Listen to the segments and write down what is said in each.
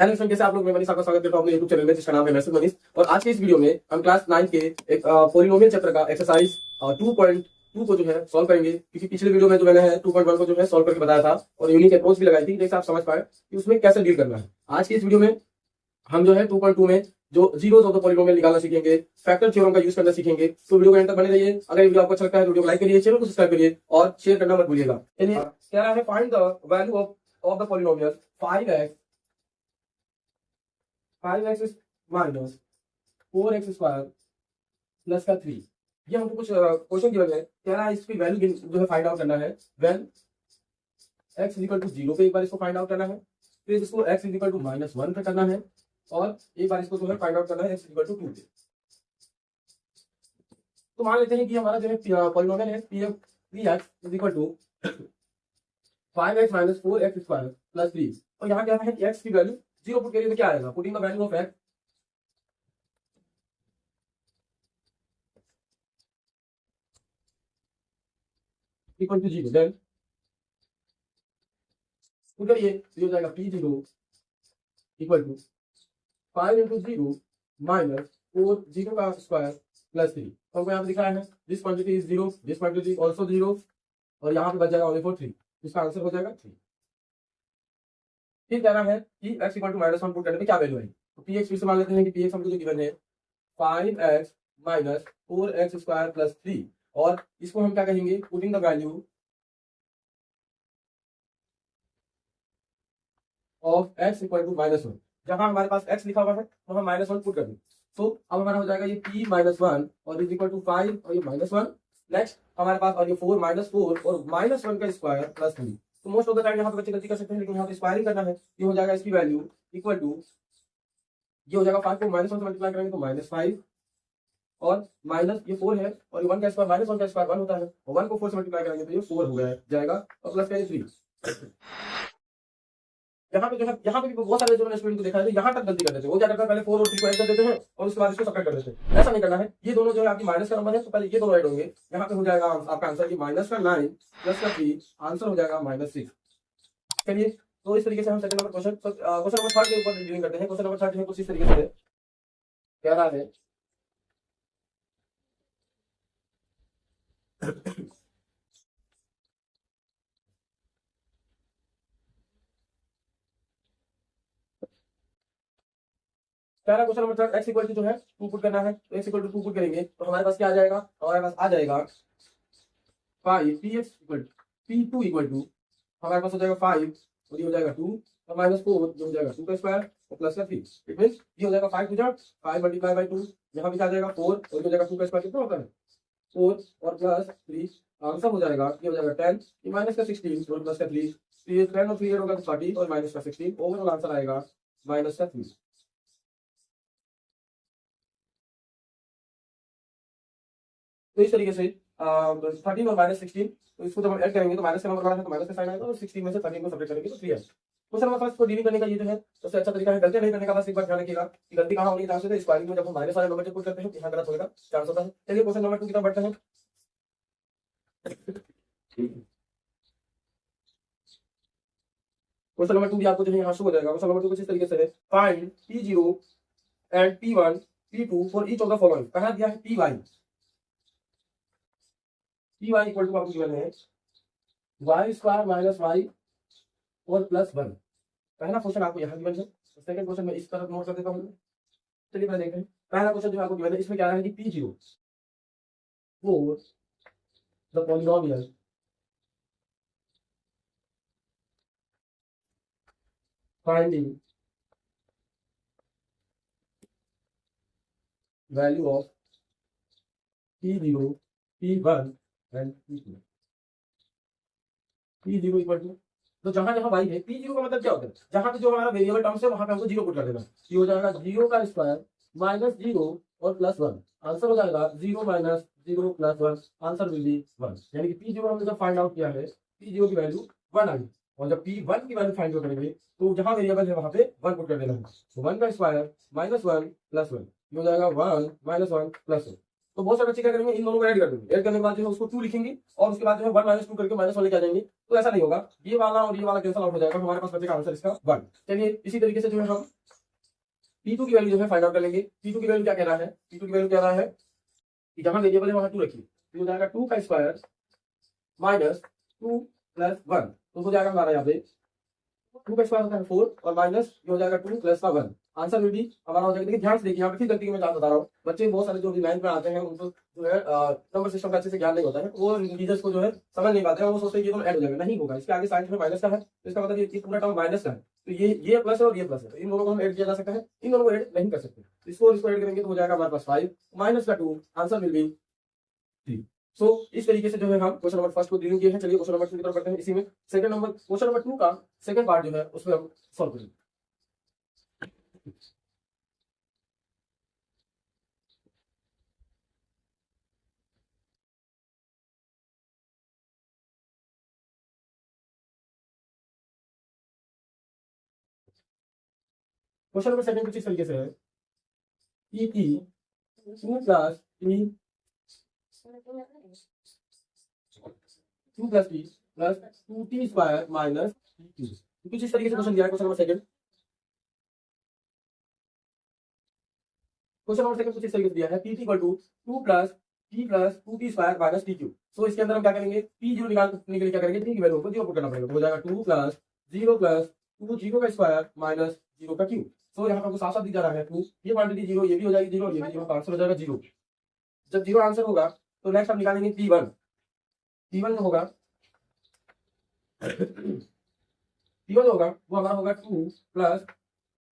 Hello friend, कैसे आप लोग? मैं मनीष आपका स्वागत करता हूं अपने YouTube चैनल में जिसका नाम है मैसेज मनीष। और आज के इस वीडियो में हम क्लास 9 के एक पोलिनोमियल चैप्टर का एक्सरसाइज 2.2 को जो है सॉल्व करेंगे, क्योंकि पिछले वीडियो में जो मैंने है 2.1 को जो है सॉल्व करके बताया था और यूनिक अप्रोच भी लगाई थी, जैसे आप समझ पाए कि उसमें कैसे डील करना है। आज की इस वीडियो में हम जो है 2.2 में जो जीरोस ऑफ द पॉलिनोमियल निकालना सीखेंगे, फैक्टर थ्योरम का यूज करना सीखेंगे। तो वीडियो को एंड तक बने रहिए। अगर वीडियो आपको अच्छा लगता है तो वीडियो को लाइक करिए, चैनल को सब्सक्राइब करिए और शेयर करना मत भूलिएगा। चलिए, क्या है, find the value of the polynomial 5x minus 4x square plus का 3। ये हमको कुछ क्वेश्चन गिवन है, कह रहा है इसकी वैल्यू जो है फाइंड आउट करना है when x is equal to 0 पे एक बार इसको फाइंड आउट करना है, फिर इसको x इज इक्वल टू -1 पे करना है और एक बार इसको जो है फाइंड आउट करना है x इज इक्वल टू 2 पे। तो मान लेते हैं कि हमारा जो है पॉलिनोमियल है px is equal to 5x minus 4x square plus 3। और यहाँ क्या है कि x की वैल्यू 0 पुट करिए तो क्या आएगा? Putting the value of x equal to 0, then put करिए तो ये हो जाएगा p0 equal to 5 into 0 minus 4 0 का स्क्वायर प्लस 3। तो हमको यहाँ पे दिखाया है this quantity is 0, this quantity also 0 और यहाँ पे बच जाएगा ओनली फॉर 3। इसका आंसर हो जाएगा 3। फिर कहना है कि x इक्वल टू -1 पुट करने पे क्या वैल्यू है। तो px फिर से मान लेते हैं कि px हमको जो गिवन है 5x minus 4x square plus 3, और इसको हम क्या कहेंगे? Putting the value of x equal to -1। जहां हमारे पास x लिखा हुआ है तो हम -1 पुट कर दें। तो अब हमारा हो जाएगा ये p -1 और इज इक्वल टू 5 और ये -1। नेक्स्ट हमारे पास और ये 4 -4 और -1 का स्क्वायर प्लस 3। तो मोस्ट ऑफ द टाइम यहाँ पे बच्चे गलती कर सकते हैं, लेकिन यहाँ पे स्क्वायरिंग करना है। ये हो जाएगा इसकी वैल्यू इक्वल टू, ये हो जाएगा 5 को -1 से मल्टीप्लाई करेंगे तो -5 और माइनस ये 4 है और 1 का स्क्वायर -1 का स्क्वायर 1 होता है और 1 को 4 से मल्टीप्लाई करेंगे तो ये 4 हो गया जाएगा और प्लस का ये 3। यहाँ पे जो है, यहाँ पे भी बहुत सारे जो मैंने स्टूडेंट को देखा है यहाँ तक गलती कर देते हैं। वो क्या करता है, पहले 4 और 3 को ऐड कर देते हैं और उसके बाद इसको सबट्रैक्ट कर देते हैं। ऐसा नहीं करना है। ये दोनों जो है आपकी माइनस का नंबर है तो पहले ये दोनों ऐड होंगे। यहाँ पे हो जाएगा आपका आंसर ये -9 प्लस का 3, आंसर हो जाएगा -6। चलिए, तो इस तरीके से हम second number question question number 3 के ऊपर डीलिंग करते हैं। क्वेश्चन नंबर 3 जो है कुछ इस तरीके से है, कह रहा है पहला question number 3, x equal to जो है 2 पुट करना है। तो एक्स इक्वल टू 2 पुट करेंगे तो हमारे पास क्या आ जाएगा? हमारे पास आ जाएगा 5 P X equal p2 equal to, हमारे पास हो जाएगा 5 और ये हो जाएगा 2 और -4 जो हो जाएगा 2 का स्क्वायर और प्लस का 3। इट मींस ये हो जाएगा 5 टू जा 5 मल्टीप्लाई बाय 2, यहाँ भी आ जाएगा 4 और ये हो जाएगा 2 का स्क्वायर कितना होता है 4 और प्लस 3। आंसर हो जाएगा ये हो जाएगा 10, ये माइनस का 16 और प्लस का 3। तो ये 10 और 3 होगा तो 30 और माइनस का 16, ओवरऑल आंसर आएगा माइनस का 3। तो इस तरीके से 13 और -16, तो इसको जब हम ऐड करेंगे तो माइनस का नंबर बड़ा है तो माइनस का साइन आएगा और 16 में से 13 को सब्ट्रैक्ट करेंगे तो 3 है। क्वेश्चन नंबर 1 को डीलिंग करने का ये जो है सबसे अच्छा तरीका है गलतियां नहीं करने का। बस एक बार ध्यान रखिएगा कि गलती कहां होगी। चांसेस है स्क्वायरिंग में जब हम माइनस वाले नंबर को पुट करते हैं यहाँ गलत होगा, चांस होता है। चलिए क्वेश्चन नंबर 2 की तरफ बढ़ते हैं। क्वेश्चन नंबर 2 भी आपको जो है यहाँ शो हो जाएगा। क्वेश्चन नंबर 2 कुछ इस तरीके से है, find p0 and p1 p2 for each of the following. पहला दिया है py इक्वल टू आपको गिवन है y स्क्वायर माइनस y और प्लस 1। पहला क्वेश्चन आपको यहाँ गिवन है। सेकंड क्वेश्चन में इस तरफ नोट कर देता हूँ। चलिए पहले देखते हैं। पहला क्वेश्चन जो आपको गिवन है इसमें क्या है कि p0 for the polynomial finding value of p0 p1 and p2। p0 equal to, तो जहां जहां y है p0 का मतलब क्या होता है, जहां पे जो हमारा वेरिएबल टर्म्स है वहां पे हमको 0 पुट कर देना। ये हो जाएगा 0 का स्क्वायर माइनस 0 और प्लस 1। आंसर हो जाएगा 0 minus 0 plus 1, answer will be 1। यानी कि p0 हमने जब फाइंड आउट किया है p0 की वैल्यू 1 आई और जब p1 की वैल्यू फाइंड आउट करेंगे तो जहां वेरिएबल है वहां पे 1 पुट कर देना है। तो 1 का स्क्वायर -1 प्लस 1, ये हो जाएगा 1 -1 प्लस 1। तो बहुत सारे बच्चे क्या करेंगे, इन दोनों को ऐड कर देंगे, ऐड करने के बाद जो है उसको 2 लिखेंगे और उसके बाद जो है 1 माइनस 2 करके माइनस 1 लेके आ जाएंगे। तो ऐसा नहीं होगा, ये वाला और ये वाला कैंसिल आउट हो जाएगा, हमारे पास बचेगा आंसर इसका 1। चलिए इसी तरीके से जो है हम P2 की वैल्यू जो है फाइंड आउट कर लेंगे। P2 की वैल्यू क्या कह रहा है, P2 की वैल्यू कह रहा है कि जहां वेरिएबल है वहां 2 रखिए, तो हो जाएगा 2 का स्क्वायर माइनस 2 प्लस 1, तो हो जाएगा हमारा यहाँ पे 2 का स्क्वायर होता है 4 और माइनस ये हो जाएगा 2 प्लस का 1। आंसर विल बी हमारा हो जाएगा। देखिए ध्यान से देखिए, यहाँ पे फिर गलती की मैं बता रहा हूँ, बच्चे बहुत सारे जो भी 9th में आते हैं उनको जो है नंबर सिस्टम का अच्छे से ज्ञान नहीं होता है, वो टीचर्स को जो है समझ नहीं पाते हैं, वो सोचते हैं ये तो ऐड हो जाएगा, नहीं होगा, इसके आगे साइंस में माइनस का है, तो इसका मतलब ये पूरा टर्म माइनस का है, तो ये प्लस है और ये प्लस है, तो इन दोनों को हम ऐड किया जा सकता है, इन दोनों को ऐड नहीं कर सकते, इसको ऐड करेंगे तो हो जाएगा हमारे पास 5 माइनस का 2, आंसर विल बी 3। सो इस तरीके से जो है हम क्वेश्चन नंबर फर्स्ट को डिलीट किए हैं। चलिए क्वेश्चन नंबर 2 की तरफ बढ़ते हैं। इसी में सेकंड नंबर क्वेश्चन नंबर 2 का सेकंड पार्ट जो है उसमें हम सॉल्व करेंगे। क्वेश्चन नंबर सेकंड कुछ इस तरीके से है, E T 2 plus T 2 plus T plus 2t square minus T, कुछ इस तरीके से क्वेश्चन दिया है। क्वेश्चन नंबर सेकंड कुछ इस तरीके से दिया है, P equal to 2 plus T plus 2t square minus T cube. So इसके अंदर हम क्या करेंगे, पी जीरो निकालने के लिए क्या करेंगे, टी की वैल्यू को जीरो पुट करना पड़ेगा, तो हो जाएगा 2 प्लस 0 प्लस 2 जीरो का स्क्वायर माइनस 0 का क्यूब। सो यहाँ पर हमको साफ साफ दिख जा रहा है 2, ये क्वांटिटी जीरो, ये भी हो जाएगी जीरो, ये भी जीरो, आंसर हो जाएगा जीरो। जब जीरो आंसर होगा तो नेक्स्ट हम निकालेंगे P1। P1 जो होगा P1 होगा वो हमारा होगा 2 प्लस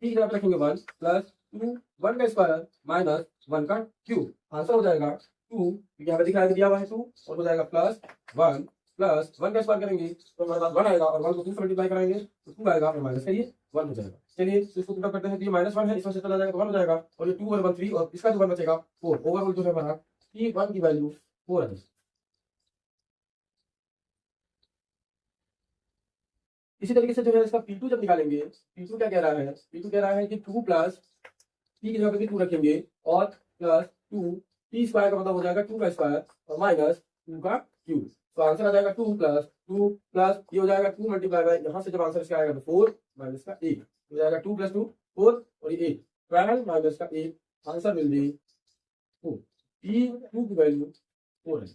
टी की जगह रखेंगे 1 प्लस 2 1 का स्क्वायर माइनस 1 का क्यूब। आंसर हो जाएगा 2, यहाँ पे दिख रहा है दिया हुआ है 2, और हो जाएगा प्लस 1 प्लस 1 का स्क्वायर करेंगे तो हमारे पास 1 आएगा, और 1 को 2 से मल्टीप्लाई कराएंगे तो 2 आएगा, और माइनस करिए 1 हो जाएगा। चलिए तो इसको पुट करते हैं, तो ये -1 है, इसमें से चला जाएगा तो 1 हो जाएगा, और ये 2 और 1 3, और इसका जो 1 बचेगा 4। ओवरऑल जो है हमारा P1 की वैल्यू 4 है। इसी तरीके से जो है इसका P2 जब निकालेंगे, P2 क्या कह रहा है, P2 कह रहा है कि 2 प्लस टी की जगह पे भी 2 रखेंगे और प्लस 2 टी स्क्वायर का मतलब हो जाएगा 2 का स्क्वायर और माइनस 2 का क्यूब। तो आंसर आ जाएगा 2 प्लस ये हो जाएगा 2 मल्टीप्लाई बाय, यहाँ से जब आंसर इसका आएगा तो 4 माइनस का 8 हो जाएगा, 2 प्लस 2 4 और ये 8 12 माइनस का 8, आंसर मिल जाएगी 4। P2 की वैल्यू 4 है।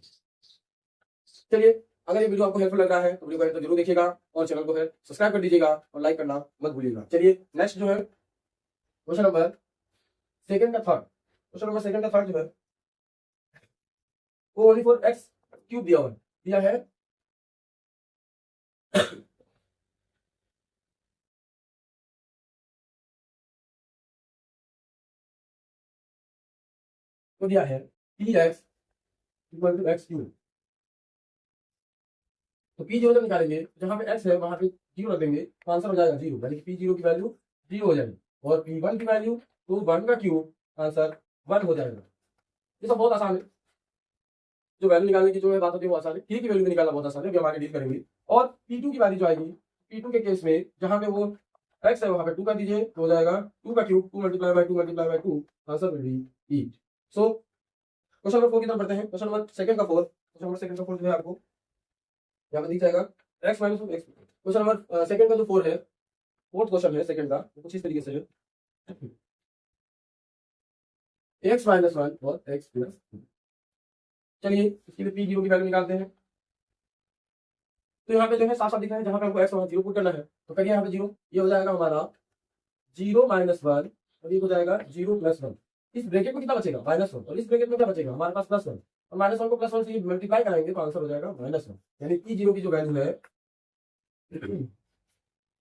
चलिए अगर ये वीडियो आपको हेल्पफुल लग रहा है तो वीडियो को जरूर देखिएगा और चैनल को है सब्सक्राइब कर दीजिएगा और लाइक करना मत भूलिएगा। चलिए नेक्स्ट जो है क्वेश्चन नंबर सेकंड का थर्ड जो है वो ओनली फॉर एक्स क्यूब दिया है तो दिया है P X equal to X cube. तो पी जीरो जब निकालेंगे जहां पे एक्स है वहां पे जीरो रख देंगे तो आंसर हो जाएगा जीरो, यानी कि पी जीरो की वैल्यू जीरो हो जाएगी, और पी वन की वैल्यू तो 1 का क्यूब, आंसर 1 हो जाएगा। ये सब बहुत आसान है, जो वैल्यू निकालने की जो है बात होती है वो आसान है, पी की वैल्यू निकालना बहुत आसान है, अभी हम आगे डील करेंगे। और P2 की वैल्यू जो आएगी, P2 के केस में जहां पे वो x है वहां पे 2 कर दीजिए तो हो जाएगा 2 का cube, 2 multiply by 2, answer will be 8। So question number 4 की तरफ बढ़ते हैं। क्वेश्चन नंबर सेकंड का 4 जो है आपको यहाँ पे दिख जाएगा x minus x। Question number second का जो 4 है, फोर्थ क्वेश्चन है सेकंड का, कुछ इस तरीके से है x माइनस 1 और x प्लस 2। चलिए इसके लिए पी जीरो की वैल्यू निकालते हैं। तो यहाँ पे जो है साफ साफ दिख रहा है, जहां पे हमको x वहां जीरो पुट करना है, तो करिए यहाँ पे जीरो, ये हो जाएगा हमारा 0 माइनस 1 और ये हो जाएगा 0 प्लस 1। इस ब्रैकेट में कितना बचेगा -1, और इस ब्रैकेट में क्या बचेगा हमारे पास +1, और -1 को +1 से मल्टीप्लाई कराएंगे तो आंसर हो जाएगा -1, यानी पी जीरो की जो वैल्यू है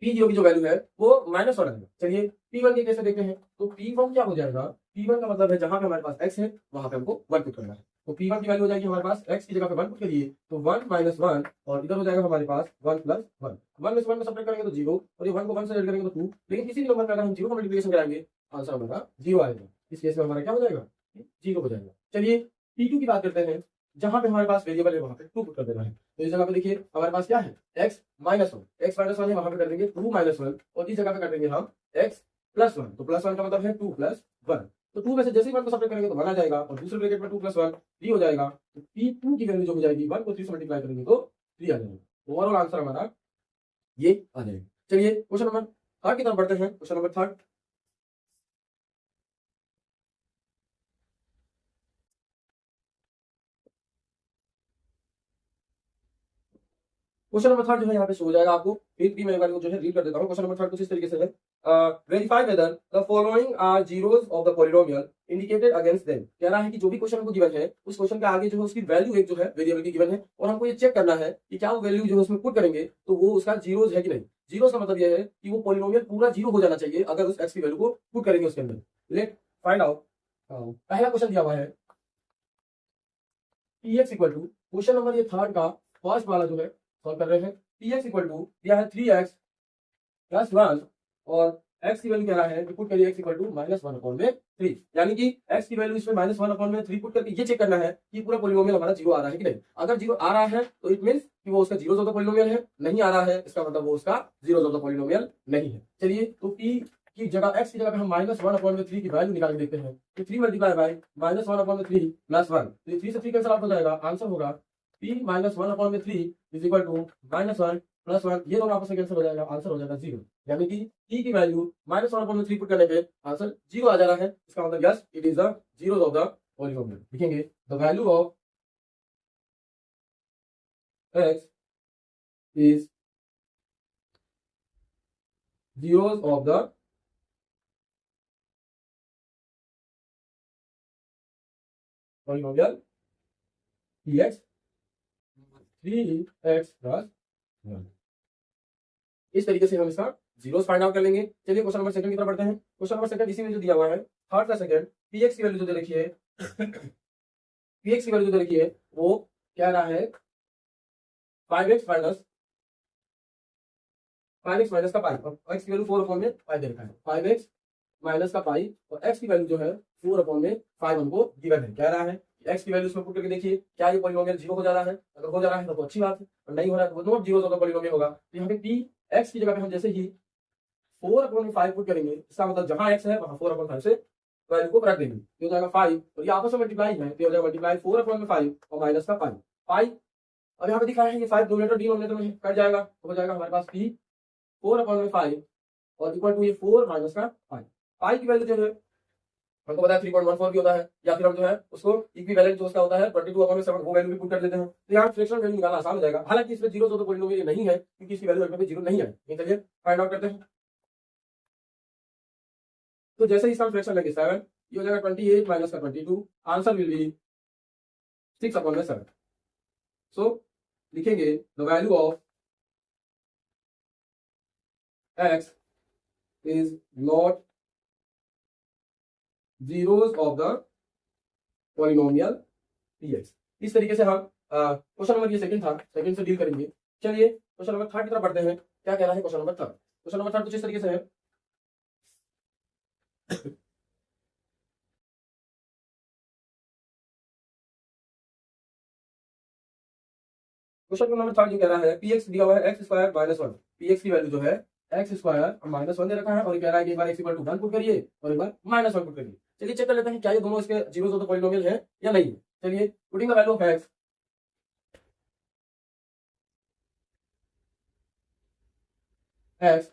P0 की जो वैल्यू है वो -1 आएगा। चलिए P1 के केस में देखते हैं, तो P1 क्या हो जाएगा, P1 का मतलब है जहां पे हमारे पास x है वहां पे हमको 1 पुट करना है, तो P1 की वैल्यू हो जाएगी हमारे पास x की जगह पे 1 पुट करिए तो 1 माइनस 1, और इधर हो जाएगा हमारे पास 1 प्लस 1, 1 में से 1 को सब्ट्रैक्ट करेंगे तो 0, और ये 1 को 1 से ऐड करेंगे तो 2, लेकिन किसी भी नंबर में अगर हम 0 का मल्टीप्लिकेशन कराएंगे आंसर हमारा 0 आएगा। इस केस में हमारा क्या हो जाएगा, 0 हो जाएगा। चलिए P2 की बात करते हैं, जहां पे हमारे पास वेरिएबल है वहां पे 2 पुट कर देना है, तो इस जगह पे देखिए हमारे पास क्या है x माइनस 1 है, वहां पे कर देंगे 2 माइनस 1, और इस जगह पे कर देंगे हम x प्लस 1, तो +1 का मतलब है 2 प्लस 1, तो 2 में से जैसे ही 1 को सब्ट्रैक्ट करेंगे तो 1 आ जाएगा और दूसरे ब्रैकेट में 2 + 1 3 हो जाएगा। तो P2 की वैल्यू जो हो जाएगी 1 को 3 से मल्टीप्लाई करेंगे तो 3 आ जाएगा। ओवरऑल आंसर हमारा ये आ जाएगा। चलिए क्वेश्चन नंबर 3 की तरफ बढ़ते हैं। क्वेश्चन नंबर 3 क्वेश्चन नंबर 3 जो है यहाँ पे शो हो जाएगा आपको। फिर भी मैं एक बार जो है रीड कर देता हूँ। क्वेश्चन नंबर 3 कुछ इस तरीके से है, verify whether the following are zeros of the polynomial indicated against them. कह रहा है कि जो भी क्वेश्चन हमको गिवन है उस क्वेश्चन के आगे जो है उसकी वैल्यू एक जो है वेरिएबल की गिवन है और हमको ये चेक करना है कि क्या वो वैल्यू जो है उसमें पुट करेंगे तो वो उसका जीरोस है कि नहीं। जीरोस का मतलब ये है कि वो पॉलिनोमियल पूरा जीरो हो जाना चाहिए अगर उस एक्स की वैल्यू को पुट करेंगे उसके अंदर। Let find out. पहला क्वेश्चन दिया हुआ है px equal to, question number ये 3 का फर्स्ट वाला जो है सॉल्व कर रहे हैं। px इक्वल टू दिया है 3x + 1 और x की वैल्यू कह रहा है कि पुट करिए x इक्वल टू -1/3, यानी कि x की वैल्यू इसमें -1/3 पुट करके ये चेक करना है कि पूरा पॉलिनोमियल हमारा जीरो आ रहा है कि नहीं। अगर जीरो आ रहा है तो इट मींस कि वो उसका जीरोस ऑफ द पॉलिनोमियल है, नहीं आ रहा है इसका मतलब वो उसका जीरोस ऑफ द पॉलिनोमियल नहीं है। चलिए तो p की जगह x की जगह पे हम -1/3 की वैल्यू निकाल के देखते हैं। तो 3 × -1/3 + 1, तो ये 3 से 3 कैंसिल आउट हो जाएगा। आंसर होगा p -1/3 = -1 + 1, ये दोनों आपस में कैंसिल हो जाएगा, आंसर हो जाएगा 0। यानी कि t की वैल्यू -1/3 पुट करने पे आंसर 0 आ जा रहा है। इसका मतलब yes it is the zeros of the polynomial. लिखेंगे the value of x is zeros of the polynomial px 3x + 1। इस तरीके से हम इसका जीरोस फाइंड आउट कर लेंगे। चलिए क्वेश्चन नंबर 2 की तरफ बढ़ते हैं। क्वेश्चन नंबर 2 इसी में जो दिया हुआ है, थर्ड का सेकंड, px की वैल्यू जो दे रखी है px की वैल्यू जो दे रखी है वो क्या रहा है 5x माइनस का पाई और x की वैल्यू 4/5 दे रखा है। 5x माइनस का पाई और x की वैल्यू जो है 4/5 हमको गिवन है। कह रहा है x की वैल्यू इसमें पुट करके देखिए क्या ये पॉलिनोमियल जीरो हो जा रहा है। अगर हो जा रहा है तो अच्छी बात है और नहीं हो रहा है तो वो not zero of the polynomial होगा। तो यहाँ पे p x की जगह पे हम जैसे ही 4/5 पुट करेंगे इसका मतलब जहां x है वहां 4/5 से वैल्यू को रख देंगे तो हो जाएगा 5 और ये आपस में मल्टीप्लाई है तो हो जाएगा मल्टीप्लाई 4/5 और माइनस का पाई पाई। अब यहाँ पे दिखा है ये 5 डोमिनेटर डिनोमिनेटर में कट जाएगा तो हो जाएगा हमारे पास p 4/5 और इक्वल टू ये 4 माइनस का पाई। पाई की वैल्यू जो है हमको पता है 3.14 भी होता है, या फिर हम जो है उसको इक्विवेलेंट जो उसका होता है 22/7 वो वैल्यू भी पुट कर देते हैं। तो यहाँ फ्रैक्शनल वैल्यू निकालना आसान हो जाएगा। हालांकि इसमें जीरो तो पॉलिनोमियल नहीं है क्योंकि इसकी वैल्यू पे जीरो नहीं है। चलिए फाइंड आउट करते हैं। तो जैसे ही इसका फ्रैक्शन लेंगे 7, ये हो जाएगा 28 माइनस का 22, आंसर विल बी 6/7। सो लिखेंगे the value of x is not zeros of the polynomial px। इस तरीके से हम क्वेश्चन नंबर ये सेकंड था, सेकंड से डील करेंगे। चलिए क्वेश्चन नंबर 3 की तरफ बढ़ते हैं। क्या कह रहा है क्वेश्चन नंबर 3? क्वेश्चन नंबर 3 कुछ इस तरीके से है, क्वेश्चन नंबर 3 जो कह रहा है px दिया हुआ है x² - 1, px की वैल्यू जो है x² और -1 दे रखा है और ये कह रहा है कि एक बार x = 1 पुट करिए और एक बार -1 पुट करिए। चलिए चेक कर लेते हैं क्या ये दोनों इसके जीरोस ऑफ द पॉलिनोमियल है या नहीं है। चलिए putting the value of x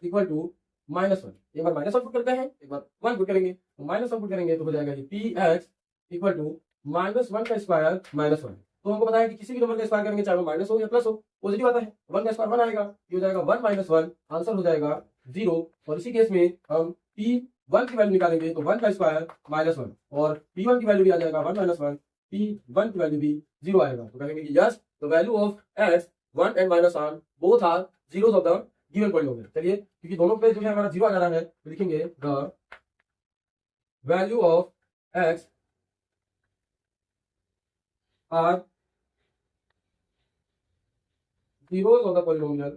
equal to -1, एक बार -1 पुट करते हैं एक बार 1 पुट करेंगे तो -1 पुट करेंगे तो हो जाएगा ये px इक्वल टू -1 का स्क्वायर -1। तो हमको पता है कि किसी भी नंबर का स्क्वायर करेंगे चाहे वो माइनस हो या प्लस हो पॉजिटिव आता है। 1 का स्क्वायर 1 आएगा, ये हो जाएगा 1 - 1, आंसर हो जाएगा 0। और इसी केस में हम p1 की वैल्यू निकालेंगे तो 1 का स्क्वायर -1 और p1 की वैल्यू भी आ जाएगा 1 - 1, p1 की वैल्यू भी 0 आएगा। तो कहेंगे कि yes the value of x 1 and -1 both are zeros of the given polynomial. चलिए क्योंकि दोनों पे जो है हमारा 0 आ जा रहा है तो लिखेंगे the value of x are zeros of the polynomial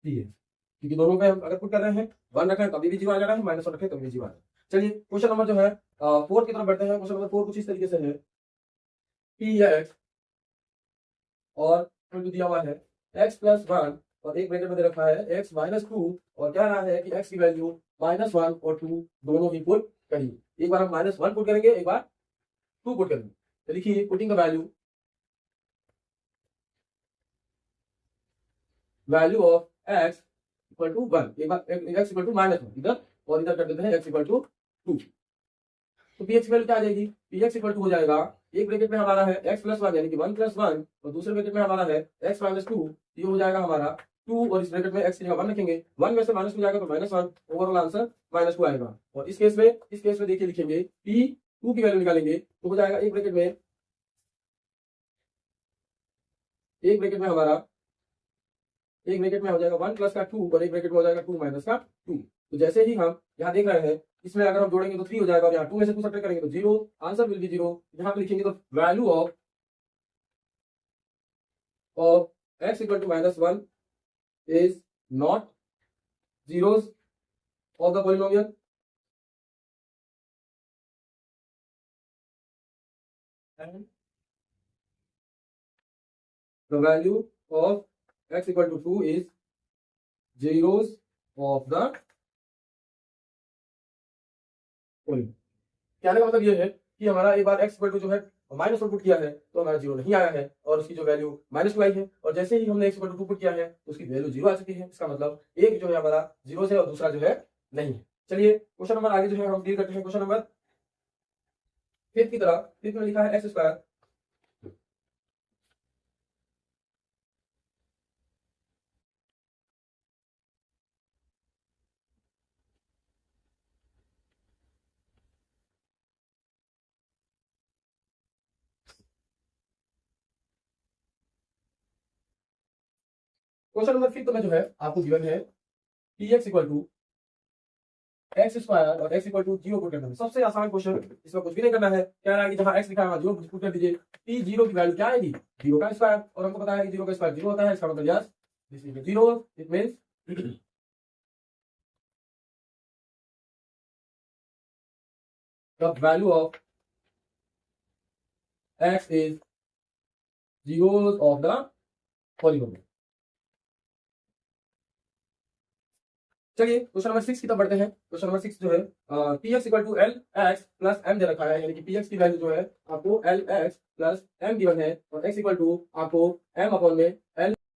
p है, क्योंकि दोनों पे हम अगर पुट कर रहे हैं 1 रखें तभी भी 0 आ जा रहा है, -1 रखें तभी भी 0 आ रहा है। चलिए क्वेश्चन नंबर जो है 4 की तरफ बढ़ते हैं। क्वेश्चन नंबर 4 कुछ इस तरीके से है, p या x और वैल्यू दिया हुआ है x + 1 और एक ब्रैकेट में दे रखा है x माइनस टू, और क्या रहा है कि x की वैल्यू -1 और 2 दोनों ही पुट करिए। एक बार हम -1 पुट करेंगे, एक बार 2 पुट करेंगे। तो लिखिए putting the value of x equal to 1, एक बार x इक्वल टू -1 इधर, और इधर कर देते हैं x इक्वल टू 2। तो px की वैल्यू क्या आ जाएगी, px इक्वल टू हो जाएगा, एक ब्रैकेट में हमारा है x प्लस 1 यानी कि 1 प्लस 1, और दूसरे ब्रैकेट में हमारा है x माइनस 2, ये हो जाएगा हमारा 2, और इस ब्रैकेट में x की जगह 1 रखेंगे, 1 में से -2 जाएगा तो -1, ओवरऑल आंसर -2 आएगा। और इस केस में देखिए लिखेंगे p 2 की वैल्यू निकालेंगे तो हो जाएगा एक ब्रैकेट में हो जाएगा 1 प्लस का 2, और एक ब्रैकेट में हो जाएगा 2 माइनस का 2। तो जैसे ही हम यहाँ देख रहे हैं, इसमें अगर हम जोड़ेंगे तो 3 हो जाएगा, और यहाँ 2 में से 2 सब्ट्रैक्ट करेंगे तो 0, आंसर विल बी 0। यहाँ पे लिखेंगे तो value of x equal to -1 is not zeros of the polynomial, and the value of x equal to 2 is zeros of the polynomial। कहने का मतलब ये है कि हमारा एक बार x इक्वल टू जो है -1 पुट किया है तो हमारा 0 नहीं आया है, और उसकी जो वैल्यू -2 आई है, और जैसे ही हमने x इक्वल टू 2 पुट किया है तो उसकी वैल्यू 0 आ चुकी है। इसका मतलब एक जो है हमारा 0 है और दूसरा जो है नहीं है। चलिए क्वेश्चन नंबर आगे जो है हम डील करते हैं। क्वेश्चन नंबर 5 की तरह, 5 में लिखा है x²। क्वेश्चन नंबर 5 में जो है आपको गिवन है px इक्वल टू x² और x इक्वल टू 0 पुट करना है। सबसे आसान क्वेश्चन, इसमें कुछ भी नहीं करना है। कह रहा है कि जहां x लिखा है वहां 0 पुट कर दीजिए। p 0 की वैल्यू क्या आएगी, 0 का स्क्वायर, और हमको पता है कि 0 का स्क्वायर 0 होता है। इसका मतलब yes this is 0, it means the value of x is zeros of the polynomial. चलिए क्वेश्चन नंबर 6 की तरफ बढ़ते हैं। क्वेश्चन नंबर 6 जो है px equal to lx plus m दे रखा है, यानी कि px की वैल्यू जो है आपको lx प्लस m गिवन है, और x इक्वल टू आपको m अपॉन में l